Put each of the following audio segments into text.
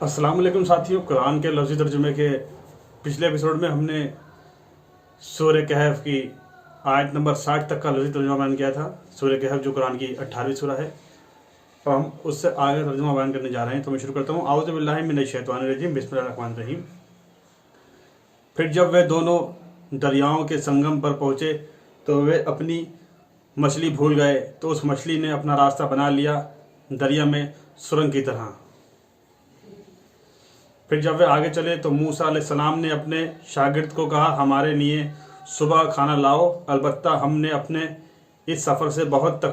السلام علیکم ساتھیوں، قرآن کے لفظی ترجمے کے پچھلے ایپیسوڈ میں ہم نے سورہ کہف کی آیت نمبر 60 تک کا لفظی ترجمہ بیان کیا تھا۔ سورہ کہف جو قرآن کی 18ویں سورہ ہے، اور ہم اس سے آگے ترجمہ بیان کرنے جا رہے ہیں۔ تو میں شروع کرتا ہوں۔ اعوذ باللہ من الشیطان الرجیم، بسم اللہ الرحمن الرحیم۔ پھر جب وہ دونوں دریاؤں کے سنگم پر پہنچے تو وہ اپنی مچھلی بھول گئے، تو اس مچھلی نے اپنا راستہ بنا لیا دریا میں سرنگ کی طرح۔ پھر جب وہ آگے چلے تو موسیٰ علیہ السلام نے اپنے شاگرد کو کہا، ہمارے لیے صبح کھانا لاؤ، البتہ ہم نے اپنے اس سفر سے بہت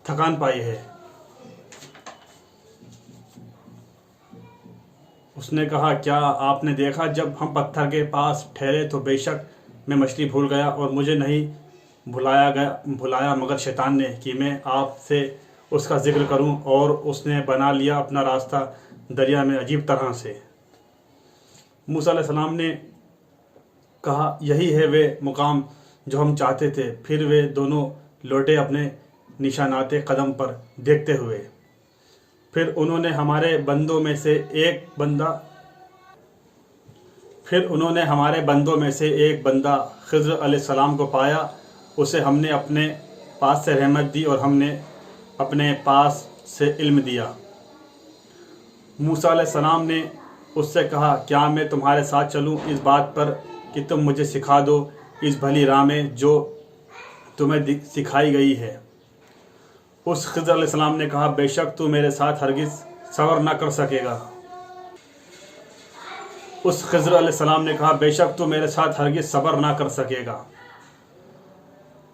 تھکان پائی ہے۔ اس نے کہا، کیا آپ نے دیکھا جب ہم پتھر کے پاس ٹھہرے تو بے شک میں مچھلی بھول گیا، اور مجھے نہیں بھلایا مگر شیطان نے کہ میں آپ سے اس کا ذکر کروں، اور اس نے بنا لیا اپنا راستہ دریا میں عجیب طرح سے۔ موسیٰ علیہ السلام نے کہا، یہی ہے وہ مقام جو ہم چاہتے تھے۔ پھر وہ دونوں لوٹے اپنے نشانات قدم پر دیکھتے ہوئے۔ پھر انہوں نے ہمارے بندوں میں سے ایک بندہ خضر علیہ السلام کو پایا۔ اسے ہم نے اپنے پاس سے رحمت دی، اور ہم نے اپنے پاس سے علم دیا۔ موسیٰ علیہ السلام نے اس سے کہا، کیا میں تمہارے ساتھ چلوں اس بات پر کہ تم مجھے سکھا دو اس بھلی راہ میں جو تمہیں سکھائی گئی ہے؟ اس خضر علیہ السلام نے کہا، بے شک تو میرے ساتھ ہرگز صبر نہ کر سکے گا۔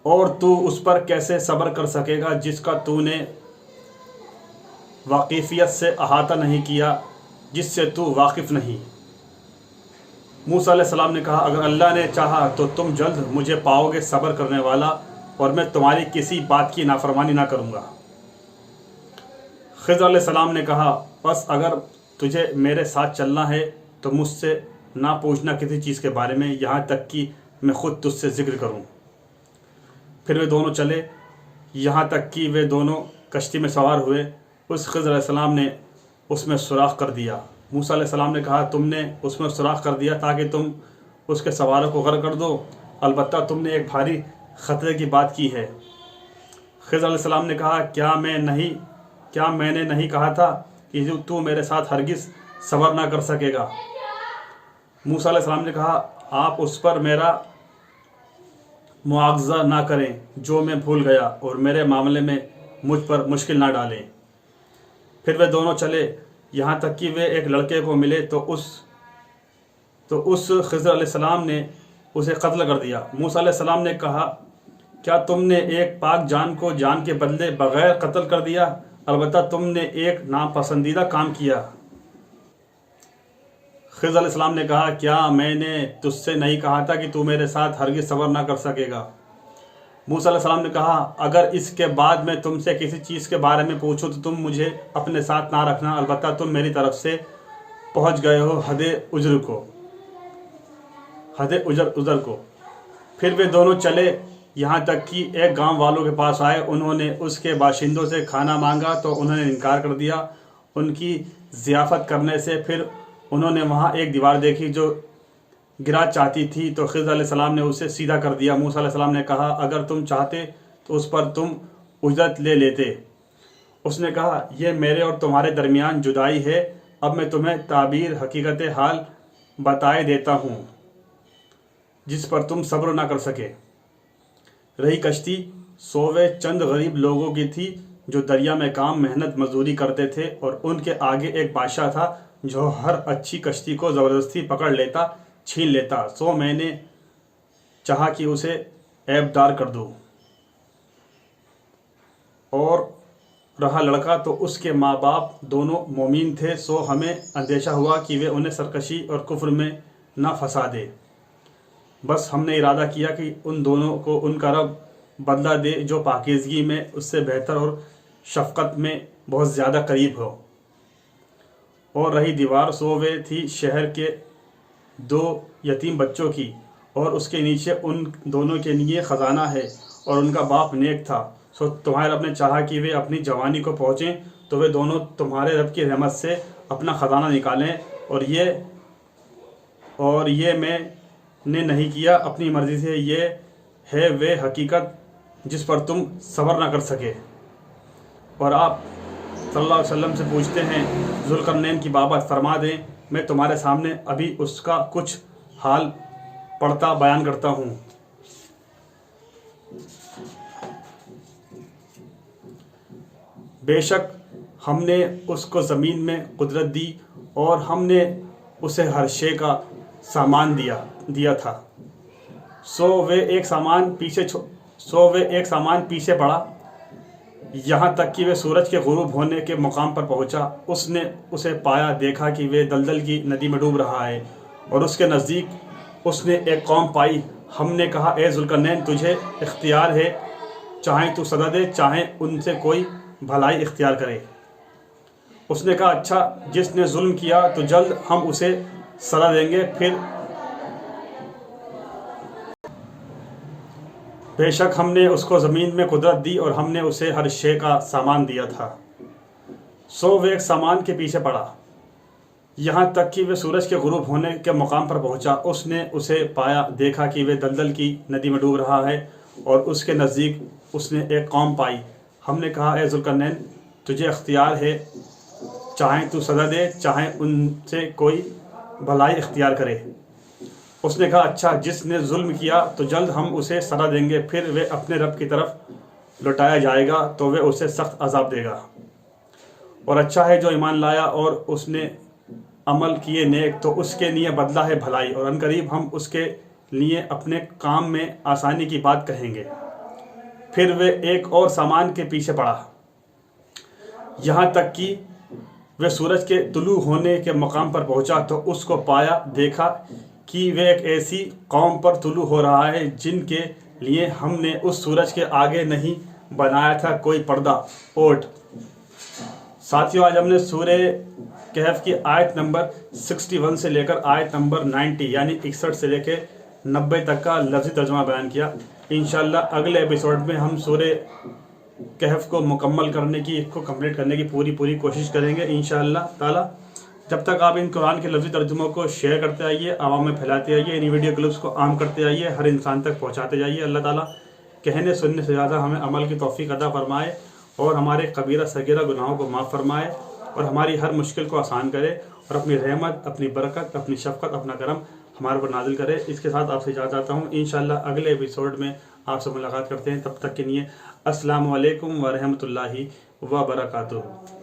اور تو اس پر کیسے صبر کر سکے گا جس کا تو نے واقفیت سے احاطہ نہیں کیا، جس سے تو واقف نہیں۔ موسیٰ علیہ السلام نے کہا، اگر اللہ نے چاہا تو تم جلد مجھے پاؤ گے صبر کرنے والا، اور میں تمہاری کسی بات کی نافرمانی نہ کروں گا۔ خضر علیہ السلام نے کہا، بس اگر تجھے میرے ساتھ چلنا ہے تو مجھ سے نہ پوچھنا کسی چیز کے بارے میں، یہاں تک کہ میں خود تجھ سے ذکر کروں۔ پھر وہ دونوں چلے، یہاں تک کہ وہ دونوں کشتی میں سوار ہوئے۔ اس خضر علیہ السلام نے اس میں سوراخ کر دیا۔ موسیٰ علیہ السلام نے کہا، تم نے اس میں سوراخ کر دیا تاکہ تم اس کے سواروں کو غرق کر دو، البتہ تم نے ایک بھاری خطرے کی بات کی ہے۔ خضر علیہ السلام نے کہا، کیا میں نے نہیں کہا تھا کہ تو میرے ساتھ ہرگز صبر نہ کر سکے گا؟ موسیٰ علیہ السلام نے کہا، آپ اس پر میرا مواخذہ نہ کریں جو میں بھول گیا، اور میرے معاملے میں مجھ پر مشکل نہ ڈالیں۔ پھر وہ دونوں چلے، یہاں تک کہ وہ ایک لڑکے کو ملے تو اس خضر علیہ السلام نے اسے قتل کر دیا۔ موسیٰ علیہ السلام نے کہا، کیا تم نے ایک پاک جان کو جان کے بدلے بغیر قتل کر دیا؟ البتہ تم نے ایک ناپسندیدہ کام کیا۔ خضر علیہ السلام نے کہا، کیا میں نے تجھ سے نہیں کہا تھا کہ تو میرے ساتھ ہرگز صبر نہ کر سکے گا؟ موسیٰ علیہ السلام نے کہا، اگر اس کے بعد میں تم سے کسی چیز کے بارے میں پوچھوں تو تم مجھے اپنے ساتھ نہ رکھنا، البتہ تم میری طرف سے پہنچ گئے ہو حد عذر کو۔ پھر وہ دونوں چلے، یہاں تک کہ ایک گاؤں والوں کے پاس آئے۔ انہوں نے اس کے باشندوں سے کھانا مانگا تو انہوں نے انکار کر دیا ان کی ضیافت کرنے سے۔ پھر انہوں نے وہاں ایک دیوار دیکھی جو گرا چاہتی تھی، تو خضر علیہ السلام نے اسے سیدھا کر دیا۔ موسیٰ علیہ السلام نے کہا، اگر تم چاہتے تو اس پر تم اجرت لے لیتے۔ اس نے کہا، یہ میرے اور تمہارے درمیان جدائی ہے، اب میں تمہیں تعبیر حقیقت حال بتائے دیتا ہوں جس پر تم صبر نہ کر سکے۔ رہی کشتی، سووے چند غریب لوگوں کی تھی جو دریا میں کام محنت مزدوری کرتے تھے، اور ان کے آگے ایک بادشاہ تھا جو ہر اچھی کشتی کو زبردستی پکڑ لیتا، چھین لیتا۔ سو میں نے چاہا کہ اسے عیبدار کر دوں۔ اور رہا لڑکا تو اس کے ماں باپ دونوں مومن تھے، سو ہمیں اندیشہ ہوا کہ وہ انہیں سرکشی اور کفر میں نہ پھنسا دے۔ بس ہم نے ارادہ کیا کہ ان دونوں کو ان کا رب بدلہ دے جو پاکیزگی میں اس سے بہتر اور شفقت میں بہت زیادہ قریب ہو۔ اور رہی دیوار، سو وہ تھی شہر کے 2 یتیم بچوں کی، اور اس کے نیچے ان دونوں کے لیے خزانہ ہے، اور ان کا باپ نیک تھا۔ سو تمہارے رب نے چاہا کہ وہ اپنی جوانی کو پہنچیں تو وہ دونوں تمہارے رب کی رحمت سے اپنا خزانہ نکالیں، اور یہ میں نے نہیں کیا اپنی مرضی سے، یہ ہے وہ حقیقت جس پر تم صبر نہ کر سکے۔ اور آپ صلی اللہ علیہ وسلم سے پوچھتے ہیں ذوالقرنین کی بابت، فرما دیں میں تمہارے سامنے ابھی اس کا کچھ حال پڑھتا بیان کرتا ہوں۔ بے شک ہم نے اس کو زمین میں قدرت دی اور ہم نے اسے ہر شے کا سامان دیا تھا، سو وہ ایک سامان پیچھے پڑا یہاں تک کہ وہ سورج کے غروب ہونے کے مقام پر پہنچا۔ اس نے اسے پایا، دیکھا کہ وہ دلدل کی ندی میں ڈوب رہا ہے، اور اس کے نزدیک اس نے ایک قوم پائی۔ ہم نے کہا اے ذوالقرنین تجھے اختیار ہے، چاہیں تو سزا دے، چاہیں ان سے کوئی بھلائی اختیار کرے۔ اس نے کہا اچھا، جس نے ظلم کیا تو جلد ہم اسے سزا دیں گے، پھر بے شک ہم نے اس کو زمین میں قدرت دی اور ہم نے اسے ہر شے کا سامان دیا تھا، سو وہ ایک سامان کے پیچھے پڑا یہاں تک کہ وہ سورج کے غروب ہونے کے مقام پر پہنچا۔ اس نے اسے پایا، دیکھا کہ وہ دلدل کی ندی میں ڈوب رہا ہے، اور اس کے نزدیک اس نے ایک قوم پائی۔ ہم نے کہا اے ذوالقرنین تجھے اختیار ہے، چاہیں تو سزا دے، چاہیں ان سے کوئی بھلائی اختیار کرے۔ اس نے کہا اچھا، جس نے ظلم کیا تو جلد ہم اسے سزا دیں گے، پھر وہ اپنے رب کی طرف لوٹایا جائے گا تو وہ اسے سخت عذاب دے گا۔ اور اچھا ہے جو ایمان لایا اور اس نے عمل کیے نیک، تو اس کے لیے بدلہ ہے بھلائی، اور عنقریب ہم اس کے لیے اپنے کام میں آسانی کی بات کہیں گے۔ پھر وہ ایک اور سامان کے پیچھے پڑا یہاں تک کہ وہ سورج کے طلوع ہونے کے مقام پر پہنچا، تو اس کو پایا، دیکھا کہ وہ ایک ایسی قوم پر طلوع ہو رہا ہے جن کے لیے ہم نے اس سورج کے آگے نہیں بنایا تھا کوئی پردہ اوٹ۔ ساتھیوں، آج ہم نے سورہ کہف کی آیت نمبر 61 سے لے کر آیت نمبر 90 یعنی 61 سے لے کے 90 تک کا لفظی ترجمہ بیان کیا۔ انشاءاللہ اگلے ایپیسوڈ میں ہم سورہ کہف کو مکمل کرنے کی، اس کو کمپلیٹ کرنے کی پوری کوشش کریں گے انشاءاللہ تعالی۔ جب تک آپ ان قرآن کے لفظی ترجموں کو شیئر کرتے آئیے، عوام میں پھیلاتے آئیے، ان ویڈیو کلپس کو عام کرتے آئیے، ہر انسان تک پہنچاتے جائیے۔ اللہ تعالیٰ کہنے سننے سے زیادہ ہمیں عمل کی توفیق عطا فرمائے، اور ہمارے کبیرہ صغیرہ گناہوں کو معاف فرمائے، اور ہماری ہر مشکل کو آسان کرے، اور اپنی رحمت، اپنی برکت، اپنی شفقت، اپنا کرم ہمارے پر نازل کرے۔ اس کے ساتھ آپ سے اجازت چاہتا ہوں، انشاءاللہ اگلے ایپیسوڈ میں آپ سے ملاقات کرتے ہیں۔ تب تک کے لیے السلام علیکم ورحمۃ اللہ وبرکاتہ۔